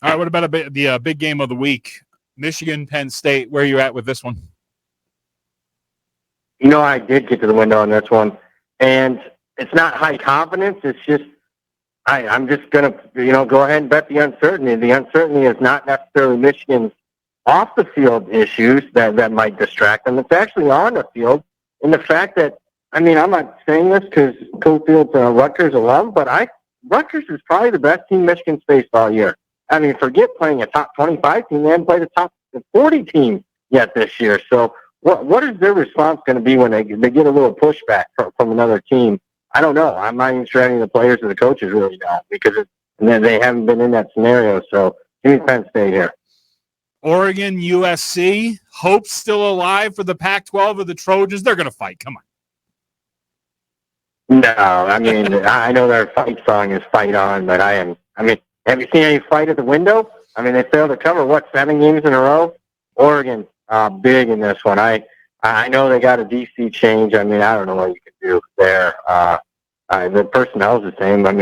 All right, what about the big game of the week? Michigan, Penn State. Where are you at with this one? I did get to the window on this one, and it's not high confidence. It's just I'm just going to, go ahead and bet the uncertainty. The uncertainty is not necessarily Michigan's off-the-field issues that might distract them. It's actually on the field, and the fact that, I'm not saying this because Cofield's a Rutgers alum, but Rutgers is probably the best team Michigan's faced all year. Forget playing a top 25 team. They haven't played a top 40 team yet this year. So what is their response going to be when they get a little pushback from another team? I don't know. I'm not even sure any of the players or the coaches really know because they haven't been in that scenario. So give me Penn State here. Oregon, USC. Hope's still alive for the Pac-12 or the Trojans? They're going to fight. Come on. No, I know their fight song is "Fight On," but have you seen any fight at the window? They failed to cover 7 games in a row. Oregon, big in this one. I know they got a DC change. I don't know what you can do there. The personnel is the same. Have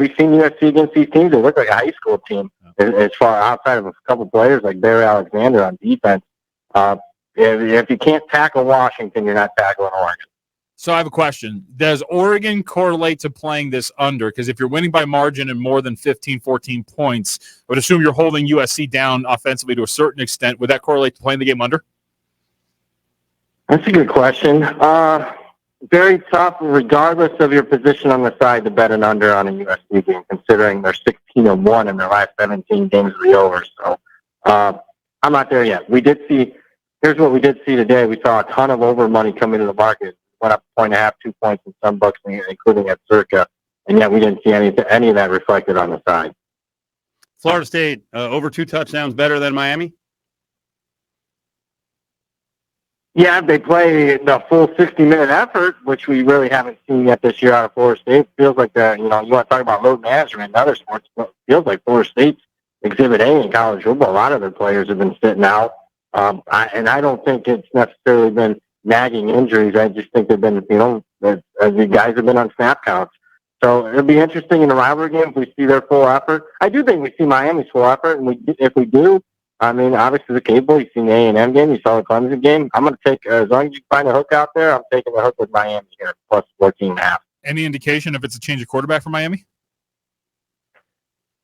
you seen USC against these teams? They look like a high school team as far outside of a couple players like Barry Alexander on defense. If you can't tackle Washington, you're not tackling Oregon. So I have a question. Does Oregon correlate to playing this under? Because if you're winning by margin and more than 15, 14 points, I would assume you're holding USC down offensively to a certain extent. Would that correlate to playing the game under? That's a good question. Very tough, regardless of your position on the side, to bet an under on a USC game, considering they're 16-1 in their last 17 games of the over. So I'm not there yet. Here's what we did see today. We saw a ton of over money come into the market. Went up 1.5, 2 points in some books, including at Circa, and yet we didn't see any of that reflected on the side. Florida State, over 2 touchdowns better than Miami? Yeah, they play the full 60-minute effort, which we really haven't seen yet this year out of Florida State. Feels like you want to talk about load management and other sports, but it feels like Florida State's Exhibit A in college football. A lot of their players have been sitting out, I don't think it's necessarily been nagging injuries. I just think they've been, the guys have been on snap counts. So it'll be interesting in the rivalry game if we see their full effort. I do think we see Miami's full effort, and if we do, obviously the cable, you've seen the A&M game, you saw the Clemson game. I'm going to take, as long as you find a hook out there, I'm taking the hook with Miami here, plus 14.5. Any indication if it's a change of quarterback for Miami?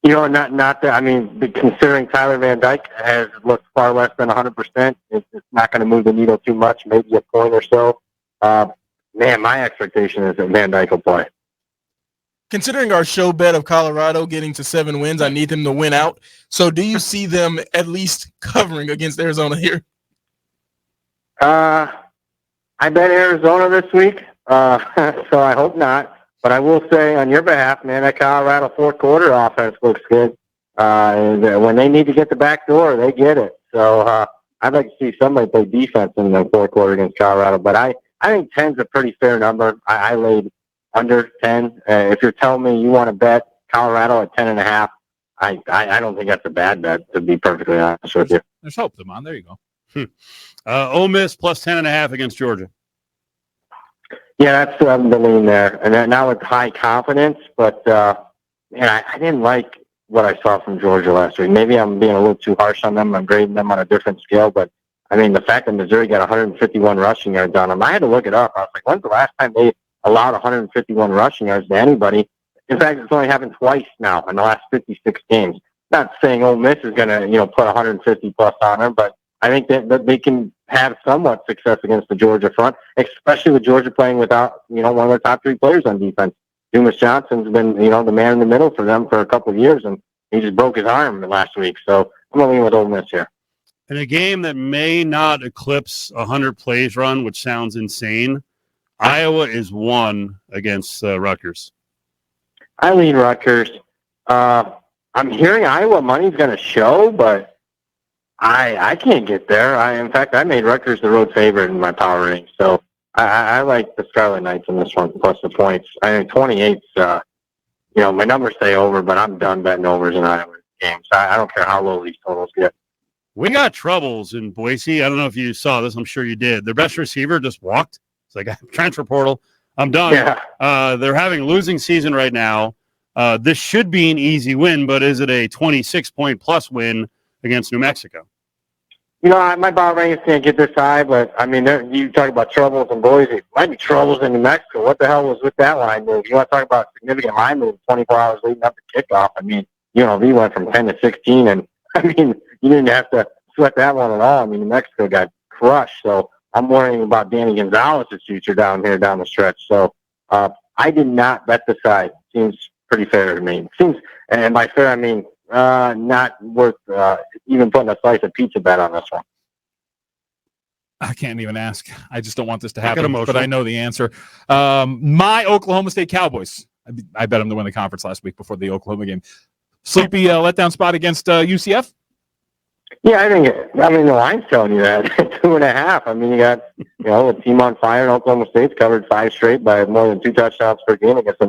Not that, considering Tyler Van Dyke has looked far less than 100%, it's not going to move the needle too much, maybe a point or so. My expectation is that Van Dyke will play. Considering our show bet of Colorado getting to 7 wins, I need them to win out. So do you see them at least covering against Arizona here? I bet Arizona this week, so I hope not. But I will say on your behalf, man, that Colorado fourth quarter offense looks good. And when they need to get the back door, they get it. So I'd like to see somebody play defense in the fourth quarter against Colorado. But I think 10's a pretty fair number. I laid under 10. If you're telling me you want to bet Colorado at 10.5, I don't think that's a bad bet, to be perfectly honest with you. There's hope, Damon. There you go. Ole Miss plus 10.5 against Georgia. Yeah, that's the lean there. And now with high confidence, but I didn't like what I saw from Georgia last week. Maybe I'm being a little too harsh on them. I'm grading them on a different scale. But, the fact that Missouri got 151 rushing yards on them, I had to look it up. I was like, when's the last time they allowed 151 rushing yards to anybody? In fact, it's only happened twice now in the last 56 games. Not saying Ole Miss is going to, put 150 plus on them, but I think that they can have somewhat success against the Georgia front, especially with Georgia playing without, one of their top 3 players on defense. Dumas Johnson's been, the man in the middle for them for a couple of years, and he just broke his arm last week. So I'm going to lean with Ole Miss here. In a game that may not eclipse 100 plays run, which sounds insane, Iowa is 1 against Rutgers. I lean Rutgers. I'm hearing Iowa money's going to show, but I can't get there. In fact, I made Rutgers the road favorite in my power rating. So I like the Scarlet Knights in this one, plus the points. I think 28's, my numbers say over, but I'm done betting overs in Iowa games. I don't care how low these totals get. We got troubles in Boise. I don't know if you saw this. I'm sure you did. Their best receiver just walked. It's like, transfer portal. I'm done. Yeah. They're having a losing season right now. This should be an easy win, but is it a 26-point plus win against New Mexico? You know, my ball rankings can't get this high, but I mean, you talk about troubles in Boise. Might be troubles in New Mexico. What the hell was with that line move? You want to talk about significant line move 24 hours leading up to kickoff? I mean, UNLV went from 10 to 16, and I mean, you didn't have to sweat that one at all. I mean, New Mexico got crushed, so I'm worrying about Danny Gonzalez's future down here down the stretch. So I did not bet the side. Seems pretty fair to me. Seems, and by fair I mean not worth even putting a slice of pizza bet on this one. I can't even ask. I just don't want this to I get happen, emotional. but I know the answer. My Oklahoma State Cowboys. I bet them to win the conference last week before the Oklahoma game. Sleepy letdown spot against UCF? Yeah, I mean, the line's telling you that 2.5. I mean, you got, a team on fire in Oklahoma State's covered 5 straight by more than 2 touchdowns per game against a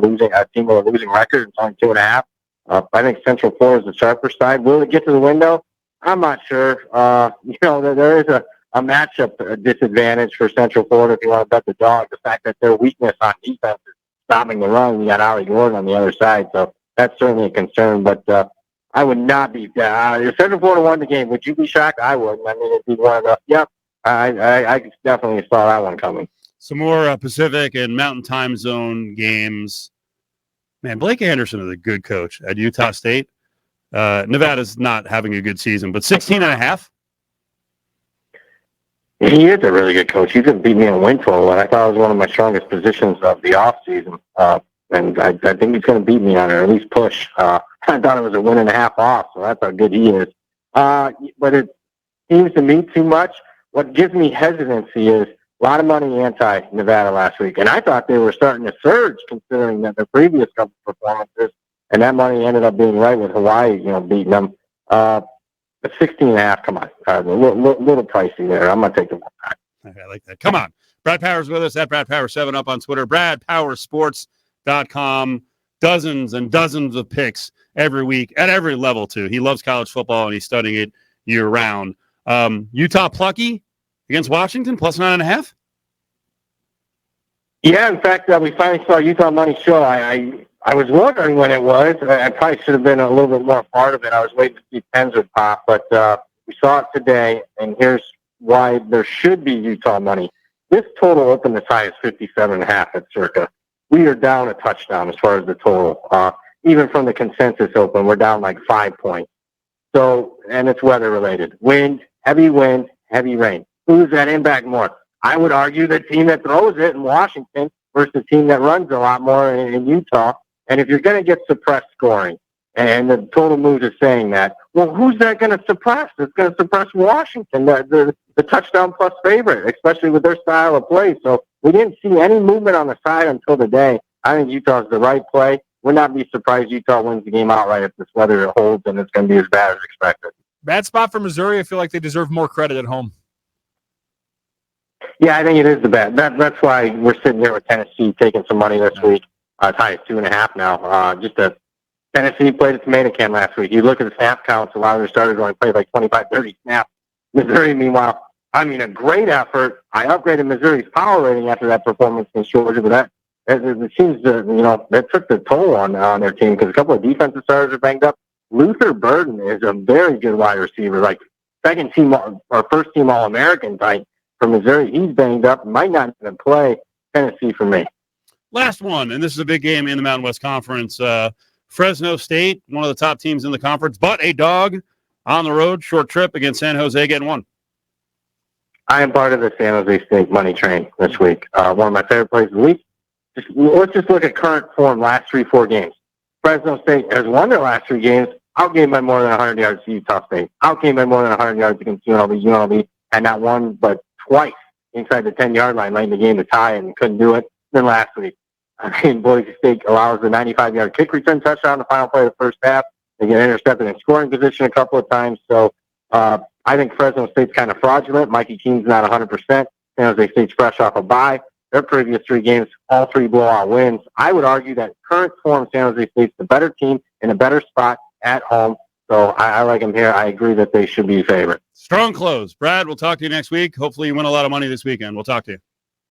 team with a losing record. It's only 2.5. I think Central Florida is the sharper side. Will it get to the window? I'm not sure. There is a matchup disadvantage for Central Florida if you want to bet the dog. The fact that their weakness on defense is stopping the run. You got Ari Gordon on the other side, so that's certainly a concern. But I would not be. If Central Florida won the game, would you be shocked? I wouldn't. I mean, it'd be one of the. Yep, I definitely saw that one coming. Some more Pacific and Mountain Time Zone games. Man, Blake Anderson is a good coach at Utah State. Nevada's not having a good season, but 16.5. He is a really good coach. He could beat me in win total, and I thought it was one of my strongest positions of the offseason. And I think he's going to beat me on it, or at least push. I thought it was a 1.5 off, so that's how good he is. But it seems to me too much. What gives me hesitancy is a lot of money anti-Nevada last week, and I thought they were starting to surge considering that their previous couple performances, and that money ended up being right with Hawaii, beating them. But 16.5, come on, a little pricey there. I'm going to take the one back. Okay, I like that. Come on. Brad Powers with us at Brad Power 7 up on Twitter. BradPowerSports.com. Dozens and dozens of picks every week at every level, too. He loves college football, and he's studying it year-round. Utah Plucky against Washington, plus 9.5? Yeah, in fact, we finally saw Utah Money show. I was wondering when it was. I probably should have been a little bit more part of it. I was waiting to see Penn's would pop, but we saw it today, and here's why there should be Utah Money. This total opened as high as 57.5 at Circa. We are down a touchdown as far as the total. Even from the consensus open, we're down like 5 points. So, and it's weather related. Wind, heavy rain. Who's that impact more? I would argue the team that throws it in Washington versus the team that runs a lot more in Utah. And if you're going to get suppressed scoring, and the total moves is saying that, well, who's that going to suppress? It's going to suppress Washington, the touchdown plus favorite, especially with their style of play. So we didn't see any movement on the side until today. I think Utah's the right play. Would not be surprised Utah wins the game outright if this weather holds and it's going to be as bad as expected. Bad spot for Missouri. I feel like they deserve more credit at home. Yeah, I think it is the bad. That's why we're sitting here with Tennessee taking some money this week. It's high as 2.5 now. Tennessee played a tomato can last week. You look at the snap counts, a lot of their starters only played like 25, 30 snaps. Missouri, meanwhile, a great effort. I upgraded Missouri's power rating after that performance against Georgia, but it seems that took the toll on their team because a couple of defensive starters are banged up. Luther Burden is a very good wide receiver, like second team or first team All-American type for Missouri. He's banged up, might not even play. Tennessee for me. Last one, and this is a big game in the Mountain West Conference. Fresno State, one of the top teams in the conference, but a dog on the road, short trip against San Jose, getting one. I am part of the San Jose State money train this week. One of my favorite plays of the week. Let's just look at current form, last 3-4 games. Fresno State has won their last 3 games, outgained by more than 100 yards to Utah State, outgained by more than 100 yards against UNLV. UNLV had not one but twice inside the 10-yard line late in the game to tie and couldn't do it. Then last week, Boise State allows the 95-yard kick return touchdown in the final play of the first half. They get intercepted in scoring position a couple of times. So I think Fresno State's kind of fraudulent. Mikey Keene's not 100%. San Jose State's fresh off a bye. Their previous 3 games, all 3 blowout wins. I would argue that current form, San Jose State's the better team in a better spot at home. So I like them here. I agree that they should be favorite. Strong close. Brad, we'll talk to you next week. Hopefully you win a lot of money this weekend. We'll talk to you.